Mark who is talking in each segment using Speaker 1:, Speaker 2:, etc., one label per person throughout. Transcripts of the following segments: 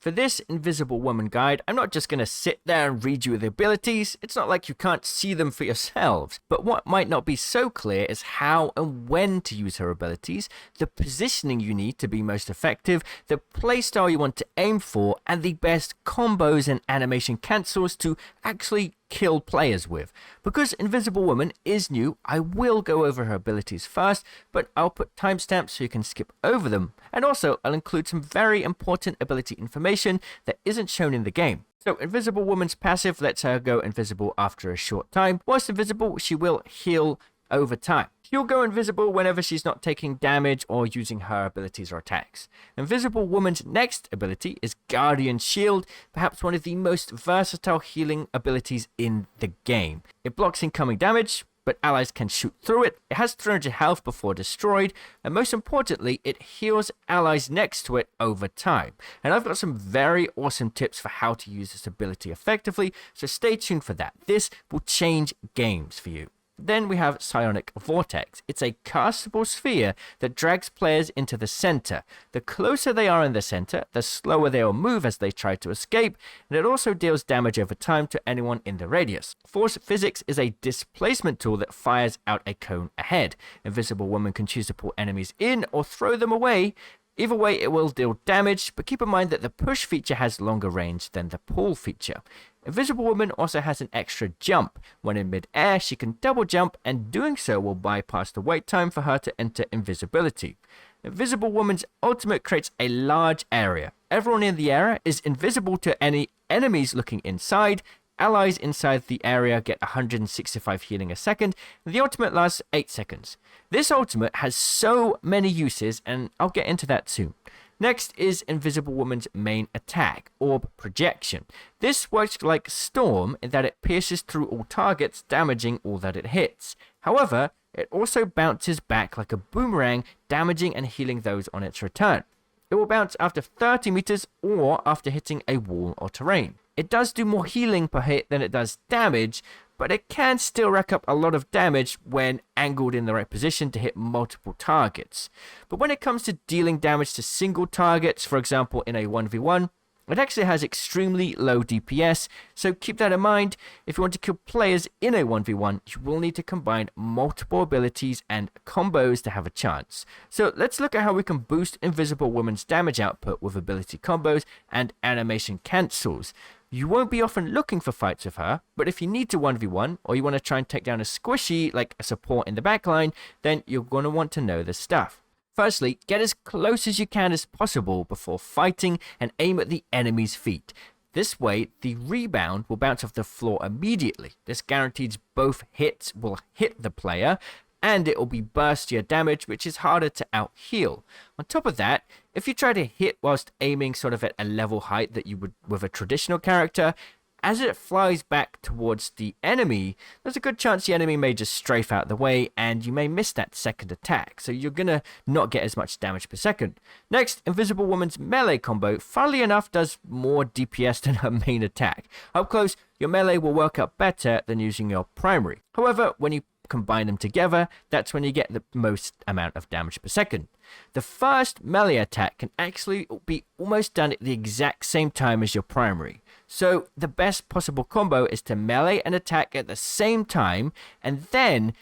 Speaker 1: For this Invisible Woman guide, I'm not just going to sit there and read you the abilities. It's not like you can't see them for yourselves. But what might not be so clear is how and when to use her abilities, the positioning you need to be most effective, the playstyle you want to aim for, and the best combos and animation cancels to actually kill players with. Because Invisible Woman is new, I will go over her abilities first, but I'll put timestamps so you can skip over them. And also, I'll include some very important ability information that isn't shown in the game. So, Invisible Woman's passive lets her go invisible after a short time. Whilst invisible, she will heal over time. She'll go invisible whenever she's not taking damage or using her abilities or attacks. Invisible Woman's next ability is Guardian Shield, perhaps one of the most versatile healing abilities in the game. It blocks incoming damage, but allies can shoot through it. It has 300 health before destroyed, and most importantly, it heals allies next to it over time. And I've got some very awesome tips for how to use this ability effectively, so stay tuned for that. This will change games for you. Then we have Psionic Vortex. It's a castable sphere that drags players into the center. The closer they are in the center, the slower they will move as they try to escape, and it also deals damage over time to anyone in the radius. Force Physics is a displacement tool that fires out a cone ahead. Invisible Woman can choose to pull enemies in or throw them away. Either way, it will deal damage, but keep in mind that the push feature has longer range than the pull feature. Invisible Woman also has an extra jump. When in mid-air, she can double jump, and doing so will bypass the wait time for her to enter invisibility. Invisible Woman's ultimate creates a large area. Everyone in the area is invisible to any enemies looking inside. Allies inside the area get 165 healing a second, and the ultimate lasts 8 seconds. This ultimate has so many uses, and I'll get into that soon. Next is Invisible Woman's main attack, Orb Projection. This works like Storm in that it pierces through all targets, damaging all that it hits. However, it also bounces back like a boomerang, damaging and healing those on its return. It will bounce after 30 meters or after hitting a wall or terrain. It does do more healing per hit than it does damage, but it can still rack up a lot of damage when angled in the right position to hit multiple targets. But when it comes to dealing damage to single targets, for example in a 1v1, it actually has extremely low DPS, so keep that in mind. If you want to kill players in a 1v1, you will need to combine multiple abilities and combos to have a chance. So let's look at how we can boost Invisible Woman's damage output with ability combos and animation cancels. You won't be often looking for fights with her, but if you need to 1v1 or you want to try and take down a squishy like a support in the backline, then you're going to want to know this stuff. Firstly, get as close as you can as possible before fighting and aim at the enemy's feet. This way, the rebound will bounce off the floor immediately. This guarantees both hits will hit the player, and it will be burstier damage, which is harder to out-heal. On top of that, if you try to hit whilst aiming sort of at a level height that you would with a traditional character, as it flies back towards the enemy, there's a good chance the enemy may just strafe out the way and you may miss that second attack, so you're gonna not get as much damage per second. Next, Invisible Woman's melee combo, funnily enough, does more DPS than her main attack. Up close, your melee will work out better than using your primary. However, when you combine them together, that's when you get the most amount of damage per second. The first melee attack can actually be almost done at the exact same time as your primary. So the best possible combo is to melee and attack at the same time and then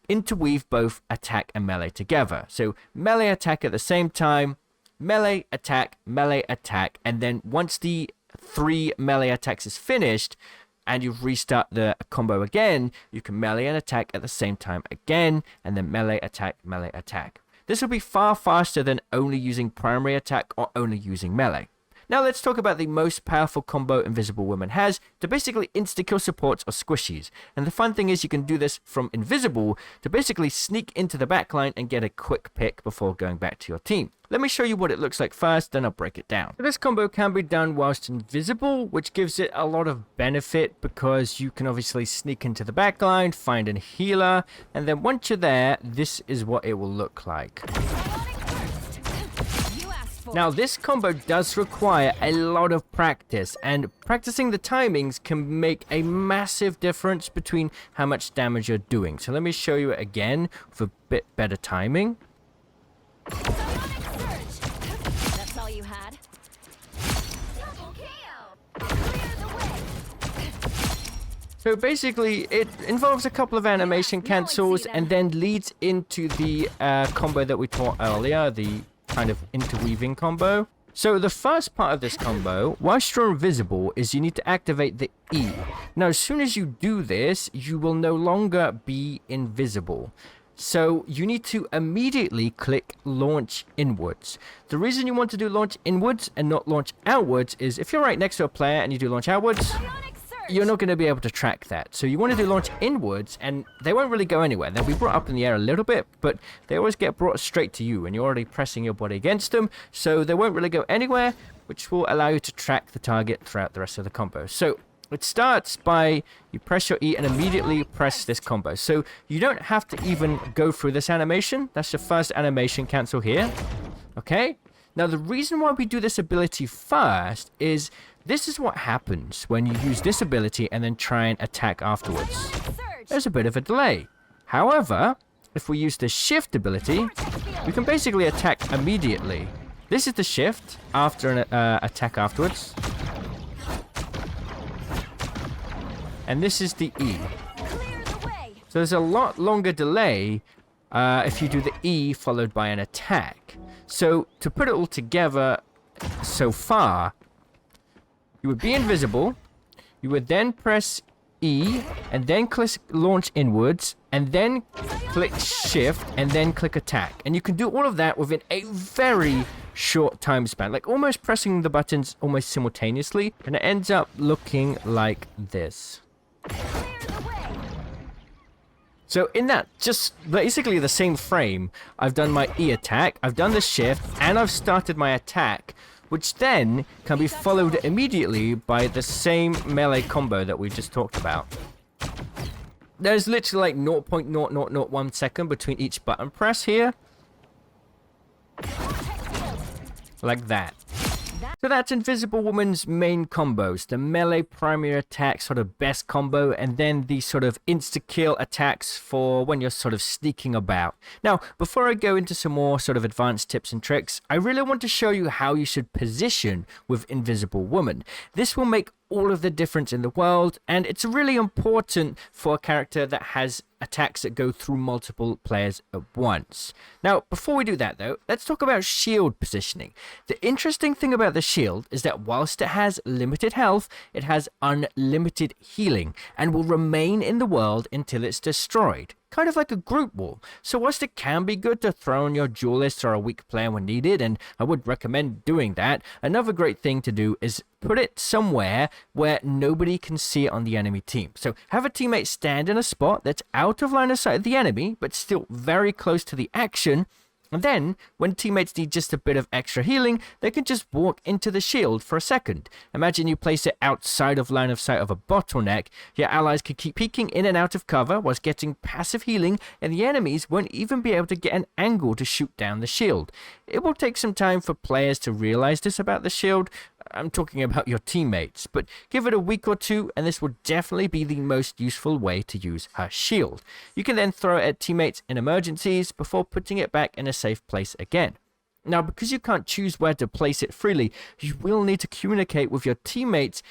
Speaker 1: interweave both attack and melee together. So melee attack at the same time, melee attack, and then once the 3 melee attacks is finished, and you restart the combo again, you can melee and attack at the same time again, and then melee attack, melee attack. This will be far faster than only using primary attack or only using melee. Now let's talk about the most powerful combo Invisible Woman has to basically insta-kill supports or squishies. And the fun thing is you can do this from invisible to basically sneak into the backline and get a quick pick before going back to your team. Let me show you what it looks like first, then I'll break it down. So this combo can be done whilst invisible, which gives it a lot of benefit because you can obviously sneak into the backline, find a healer, and then once you're there, this is what it will look like. Now this combo does require a lot of practice, and practicing the timings can make a massive difference between how much damage you're doing. So let me show you it again with a bit better timing.
Speaker 2: That's all you had?
Speaker 1: So basically, it involves a couple of animation cancels and then leads into the combo that we taught earlier, the kind of interweaving combo. So the first part of this combo, whilst you're invisible, is you need to activate the E. Now, as soon as you do this, you will no longer be invisible. So you need to immediately click launch inwards. The reason you want to do launch inwards and not launch outwards is if you're right next to a player and you do launch outwards, you're not going to be able to track that. So you want to do launch inwards, and they won't really go anywhere. They'll be brought up in the air a little bit, but they always get brought straight to you, and you're already pressing your body against them, so they won't really go anywhere, which will allow you to track the target throughout the rest of the combo. So it starts by you press your E and immediately press this combo. So you don't have to even go through this animation. That's the first animation cancel here. Okay? Now the reason why we do this ability first is this is what happens when you use this ability and then try and attack afterwards. There's a bit of a delay. However, if we use the shift ability, we can basically attack immediately. This is the shift after an attack afterwards. And this is the E. So there's a lot longer delay if you do the E followed by an attack. So to put it all together so far, you would be invisible, you would then press E, and then click launch inwards, and then click shift, and then click attack. And you can do all of that within a very short time span, like almost pressing the buttons almost simultaneously, and it ends up looking like this. So in that, just basically the same frame, I've done my E attack, I've done the shift, and I've started my attack, which then can be followed immediately by the same melee combo that we just talked about. There's literally like 0.0001 second between each button press here. Like that. So that's Invisible Woman's main combos, the melee primary attack sort of best combo, and then the sort of insta-kill attacks for when you're sort of sneaking about. Now, before I go into some more sort of advanced tips and tricks, I really want to show you how you should position with Invisible Woman. This will make all of the difference in the world, and it's really important for a character that has attacks that go through multiple players at once. Now, before we do that though, let's talk about shield positioning. The interesting thing about the shield is that whilst it has limited health, it has unlimited healing and will remain in the world until it's destroyed. Kind of like a group wall. So whilst it can be good to throw on your duelist or a weak player when needed, and I would recommend doing that, another great thing to do is put it somewhere where nobody can see it on the enemy team. So have a teammate stand in a spot that's out of line of sight of the enemy, but still very close to the action. And then, when teammates need just a bit of extra healing, they can just walk into the shield for a second. Imagine you place it outside of line of sight of a bottleneck. Your allies could keep peeking in and out of cover whilst getting passive healing, and the enemies won't even be able to get an angle to shoot down the shield. It will take some time for players to realize this about the shield. I'm talking about your teammates, but give it a week or two and this will definitely be the most useful way to use her shield. You can then throw it at teammates in emergencies before putting it back in a safe place again. Now, because you can't choose where to place it freely, you will need to communicate with your teammates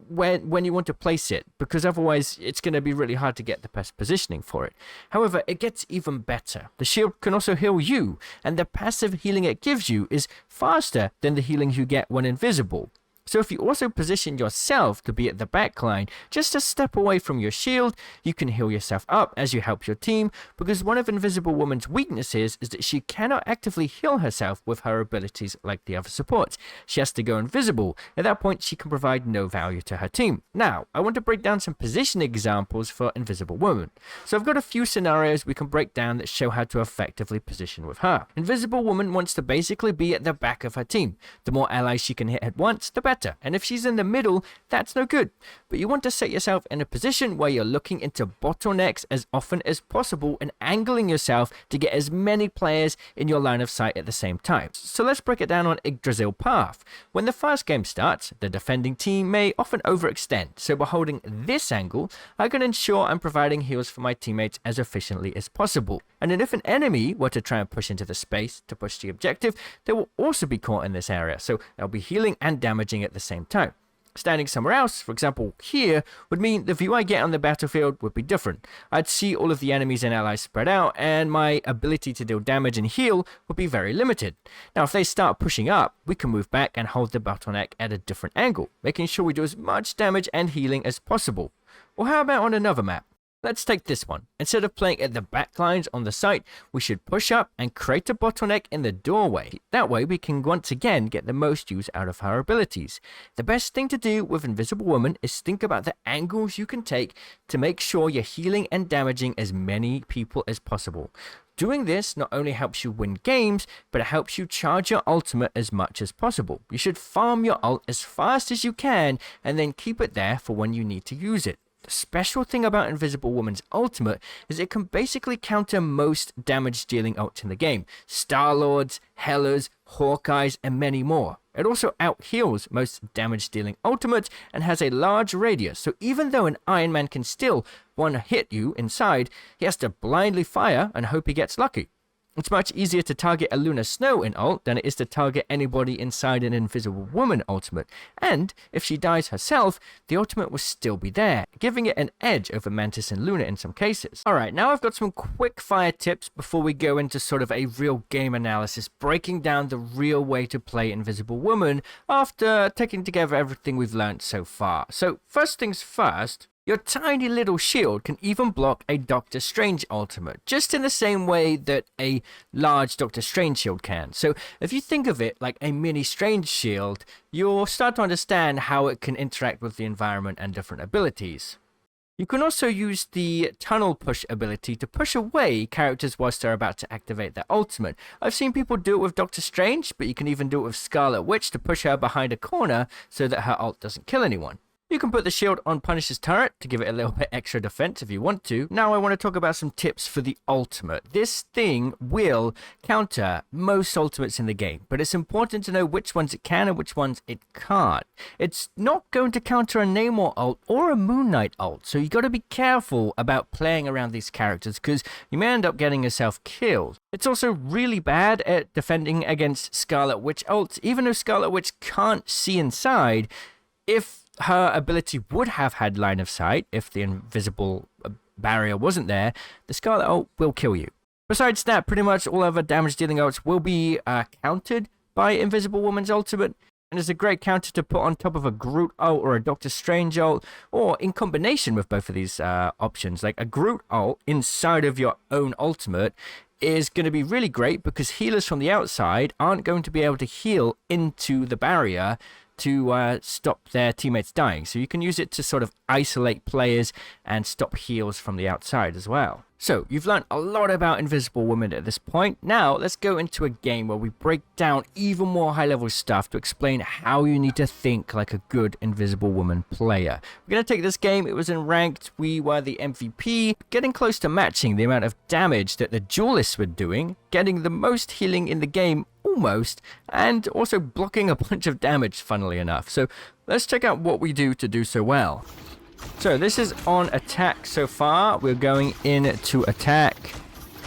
Speaker 1: when you want to place it, because otherwise it's going to be really hard to get the best positioning for it. However, it gets even better. The shield can also heal you, and the passive healing it gives you is faster than the healing you get when invisible. So if you also position yourself to be at the back line, just a step away from your shield, you can heal yourself up as you help your team, because one of Invisible Woman's weaknesses is that she cannot actively heal herself with her abilities like the other supports. She has to go invisible. At that point, she can provide no value to her team. Now, I want to break down some position examples for Invisible Woman. So I've got a few scenarios we can break down that show how to effectively position with her. Invisible Woman wants to basically be at the back of her team. The more allies she can hit at once, the better. And if she's in the middle, that's no good. But you want to set yourself in a position where you're looking into bottlenecks as often as possible and angling yourself to get as many players in your line of sight at the same time. So let's break it down on Yggdrasil Path. When the first game starts, the defending team may often overextend. So by holding this angle, I can ensure I'm providing heals for my teammates as efficiently as possible. And then if an enemy were to try and push into the space to push the objective, they will also be caught in this area. So they'll be healing and damaging at the same time. Standing somewhere else, for example here, would mean the view I get on the battlefield would be different. I'd see all of the enemies and allies spread out, and my ability to deal damage and heal would be very limited. Now if they start pushing up, we can move back and hold the bottleneck at a different angle, making sure we do as much damage and healing as possible. Or how about on another map? Let's take this one. Instead of playing at the back lines on the site, we should push up and create a bottleneck in the doorway. That way we can once again get the most use out of her abilities. The best thing to do with Invisible Woman is think about the angles you can take to make sure you're healing and damaging as many people as possible. Doing this not only helps you win games, but it helps you charge your ultimate as much as possible. You should farm your ult as fast as you can and then keep it there for when you need to use it. The special thing about Invisible Woman's ultimate is it can basically counter most damage dealing ults in the game. Star-Lords, Hellas, Hawkeyes, and many more. It also out-heals most damage dealing ultimates and has a large radius, so even though an Iron Man can still one-hit you inside, he has to blindly fire and hope he gets lucky. It's much easier to target a Lunar Snow in ult than it is to target anybody inside an Invisible Woman ultimate, and if she dies herself, the ultimate will still be there, giving it an edge over Mantis and Luna in some cases. Alright, now I've got some quick fire tips before we go into sort of a real game analysis, breaking down the real way to play Invisible Woman after taking together everything we've learned so far. So first things first, your tiny little shield can even block a Doctor Strange ultimate, just in the same way that a large Doctor Strange shield can. So if you think of it like a mini Strange shield, you'll start to understand how it can interact with the environment and different abilities. You can also use the tunnel push ability to push away characters whilst they're about to activate their ultimate. I've seen people do it with Doctor Strange, but you can even do it with Scarlet Witch to push her behind a corner so that her ult doesn't kill anyone. You can put the shield on Punisher's turret to give it a little bit extra defense if you want to. Now I want to talk about some tips for the ultimate. This thing will counter most ultimates in the game, but it's important to know which ones it can and which ones it can't. It's not going to counter a Namor ult or a Moon Knight ult, so you got to be careful about playing around these characters because you may end up getting yourself killed. It's also really bad at defending against Scarlet Witch ults, even though Scarlet Witch can't see inside. If her ability would have had line of sight, if the invisible barrier wasn't there, the Scarlet ult will kill you. Besides that, pretty much all other damage dealing ults will be countered by Invisible Woman's ultimate, and it's a great counter to put on top of a Groot ult or a Doctor Strange ult, or in combination with both of these options. Like a Groot ult inside of your own ultimate is going to be really great because healers from the outside aren't going to be able to heal into the barrier to stop their teammates dying. So you can use it to sort of isolate players and stop heals from the outside as well. So you've learned a lot about Invisible Woman at this point. Now let's go into a game where we break down even more high level stuff to explain how you need to think like a good Invisible Woman player. We're going to take this game, it was in ranked, we were the MVP, getting close to matching the amount of damage that the duelists were doing, getting the most healing in the game almost, and also blocking a bunch of damage funnily enough. So let's check out what we do to do so well. So this is on attack so far. We're going in to attack.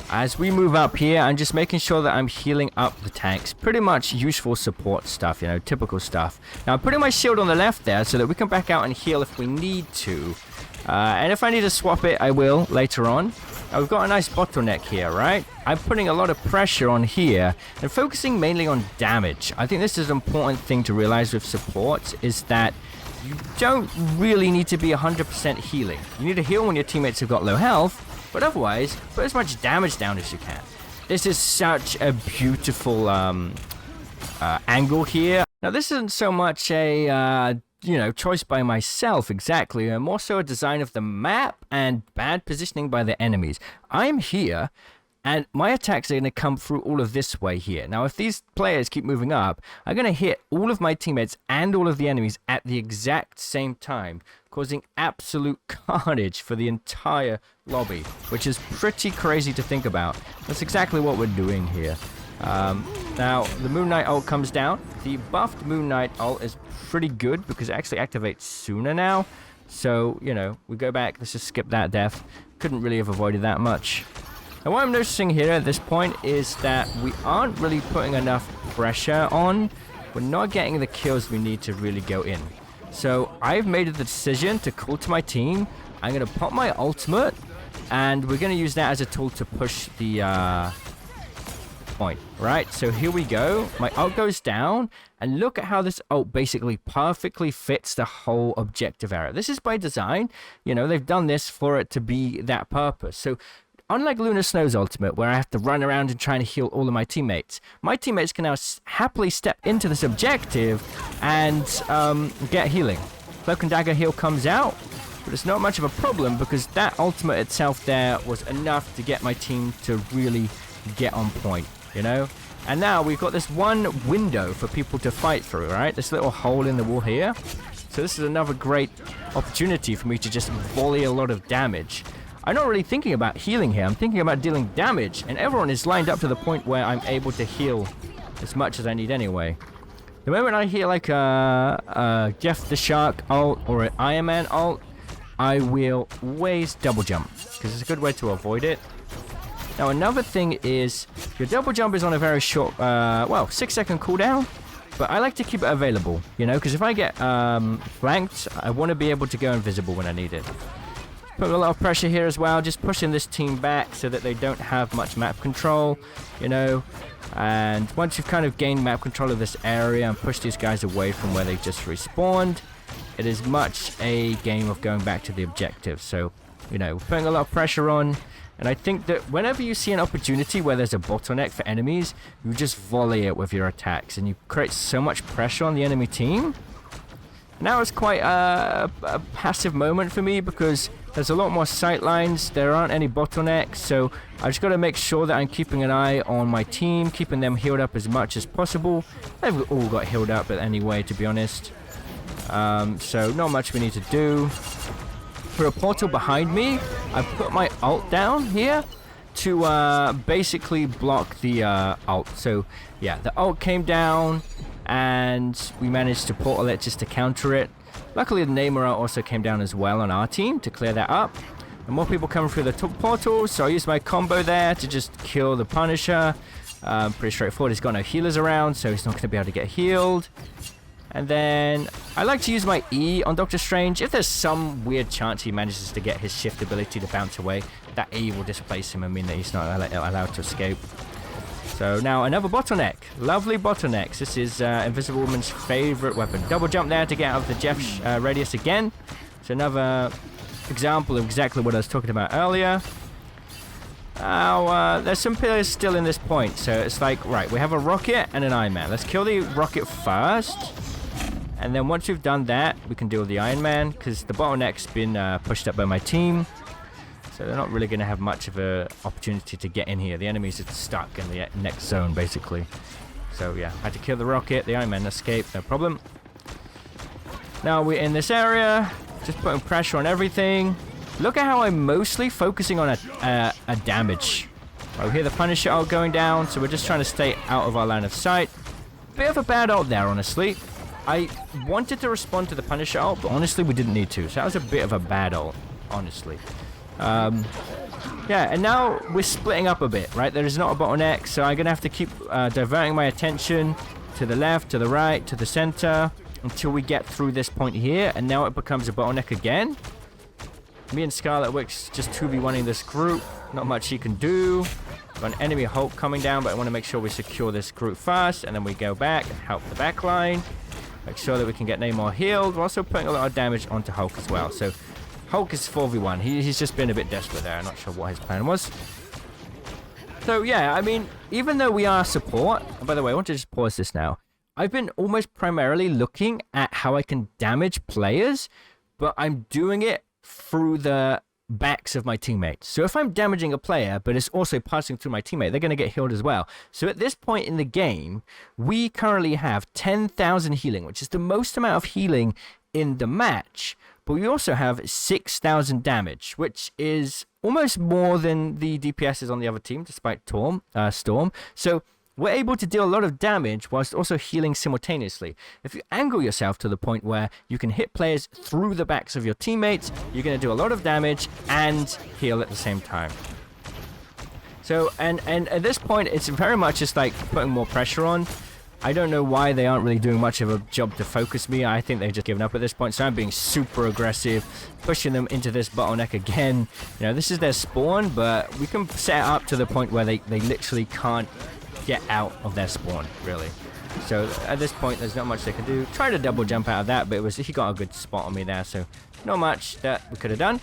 Speaker 1: As we move up here, I'm just making sure that I'm healing up the tanks. Pretty much useful support stuff, you know, typical stuff. Now I'm putting my shield on the left there so that we can back out and heal if we need to. And if I need to swap it, I will later on. Now we've got a nice bottleneck here, right? I'm putting a lot of pressure on here and focusing mainly on damage. I think this is an important thing to realize with support is that you don't really need to be 100% healing. You need to heal when your teammates have got low health, but otherwise, put as much damage down as you can. This is such a beautiful angle here. Now, this isn't so much a, choice by myself exactly, and more so a design of the map and bad positioning by the enemies. I'm here, and my attacks are going to come through all of this way here. Now, if these players keep moving up, I'm going to hit all of my teammates and all of the enemies at the exact same time, causing absolute carnage for the entire lobby, which is pretty crazy to think about. That's exactly what we're doing here. Now, the Moon Knight ult comes down. The buffed Moon Knight ult is pretty good because it actually activates sooner now. So, we go back. Let's just skip that death. Couldn't really have avoided that much. And what I'm noticing here at this point is that we aren't really putting enough pressure on. We're not getting the kills we need to really go in. So I've made the decision to call to my team. I'm going to pop my ultimate, and we're going to use that as a tool to push the point. Right, so here we go. My ult goes down, and look at how this ult basically perfectly fits the whole objective area. This is by design. You know, they've done this for it to be that purpose. So unlike Lunar Snow's ultimate, where I have to run around and try to heal all of my teammates can now happily step into this objective and get healing. Cloak and Dagger heal comes out, but it's not much of a problem because that ultimate itself there was enough to get my team to really get on point, you know? And now we've got this one window for people to fight through, right? This little hole in the wall here. So this is another great opportunity for me to just volley a lot of damage. I'm not really thinking about healing here. I'm thinking about dealing damage, and everyone is lined up to the point where I'm able to heal as much as I need anyway. The moment I hear like a Jeff the Shark ult or an Iron Man ult, I will always double jump because it's a good way to avoid it. Now another thing is your double jump is on a very short, 6-second cooldown, but I like to keep it available, you know, because if I get flanked, I want to be able to go invisible when I need it. Put a lot of pressure here as well, just pushing this team back so that they don't have much map control, you know. And once you've kind of gained map control of this area and pushed these guys away from where they just respawned, it is much a game of going back to the objective. So, you know, putting a lot of pressure on. And I think that whenever you see an opportunity where there's a bottleneck for enemies, you just volley it with your attacks. And you create so much pressure on the enemy team. Now it's quite a passive moment for me because there's a lot more sight lines. There aren't any bottlenecks, so I just got to make sure that I'm keeping an eye on my team, keeping them healed up as much as possible. They've all got healed up anyway, to be honest. So not much we need to do. For a portal behind me, I put my ult down here to basically block the ult. So yeah, the ult came down, and we managed to portal it just to counter it. Luckily, the Namor also came down as well on our team to clear that up. And more people coming through the portal, so I used my combo there to just kill the Punisher. Pretty straightforward. He's got no healers around, so he's not going to be able to get healed. And then I like to use my E on Doctor Strange. If there's some weird chance he manages to get his shift ability to bounce away, that E will displace him and mean that he's not allowed to escape. So now another bottleneck. Lovely bottlenecks. This is Invisible Woman's favorite weapon. Double jump there to get out of the Jeff's radius again. So another example of exactly what I was talking about earlier. Now, there's some players still in this point. So it's like, right, we have a rocket and an Iron Man. Let's kill the rocket first. And then once we've done that, we can deal with the Iron Man because the bottleneck's been pushed up by my team. So they're not really going to have much of an opportunity to get in here. The enemies are stuck in the next zone, basically. So yeah, I had to kill the rocket. The Iron Man escaped, no problem. Now we're in this area, just putting pressure on everything. Look at how I'm mostly focusing on a damage. Right, we hear the Punisher ult going down, so we're just trying to stay out of our line of sight. Bit of a bad ult there, honestly. I wanted to respond to the Punisher ult, but honestly we didn't need to. So that was a bit of a bad ult, honestly. Yeah, and now we're splitting up a bit, right? There is not a bottleneck, so I'm going to have to keep diverting my attention to the left, to the right, to the center, until we get through this point here, and now it becomes a bottleneck again. Me and Scarlet Witch just 2v1ing this group. Not much she can do. Got an enemy Hulk coming down, but I want to make sure we secure this group first, and then we go back and help the back line. Make sure that we can get Namor healed. We're also putting a lot of damage onto Hulk as well, so Hulk is 4v1. He's just been a bit desperate there. I'm not sure what his plan was. So yeah, I mean, even though we are support, and by the way, I want to just pause this now. I've been almost primarily looking at how I can damage players, but I'm doing it through the backs of my teammates. So if I'm damaging a player, but it's also passing through my teammate, they're going to get healed as well. So at this point in the game, we currently have 10,000 healing, which is the most amount of healing in the match. But we also have 6,000 damage, which is almost more than the DPS is on the other team, despite Storm. So we're able to deal a lot of damage whilst also healing simultaneously. If you angle yourself to the point where you can hit players through the backs of your teammates, you're going to do a lot of damage and heal at the same time. So, and at this point, it's very much just like putting more pressure on. I don't know why they aren't really doing much of a job to focus me. I think they've just given up at this point, so I'm being super aggressive, pushing them into this bottleneck again. You know, this is their spawn, but we can set it up to the point where they literally can't get out of their spawn, really. So at this point, there's not much they can do. Try to double jump out of that, but he got a good spot on me there, so not much that we could have done.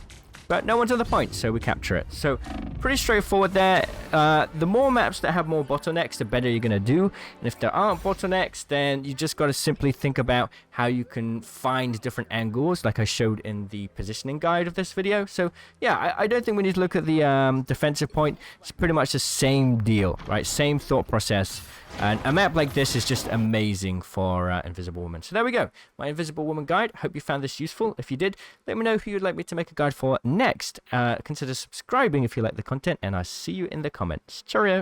Speaker 1: But no one's on the point, so we capture it. So pretty straightforward there. The more maps that have more bottlenecks, the better you're going to do. And if there aren't bottlenecks, then you just got to simply think about how you can find different angles, like I showed in the positioning guide of this video. So yeah, I don't think we need to look at the defensive point. It's pretty much the same deal, right? Same thought process. And a map like this is just amazing for Invisible Woman. So there we go, my Invisible Woman guide. Hope you found this useful. If you did, let me know who you'd like me to make a guide for next. Consider subscribing if you like the content, and I'll see you in the comments. Cheerio!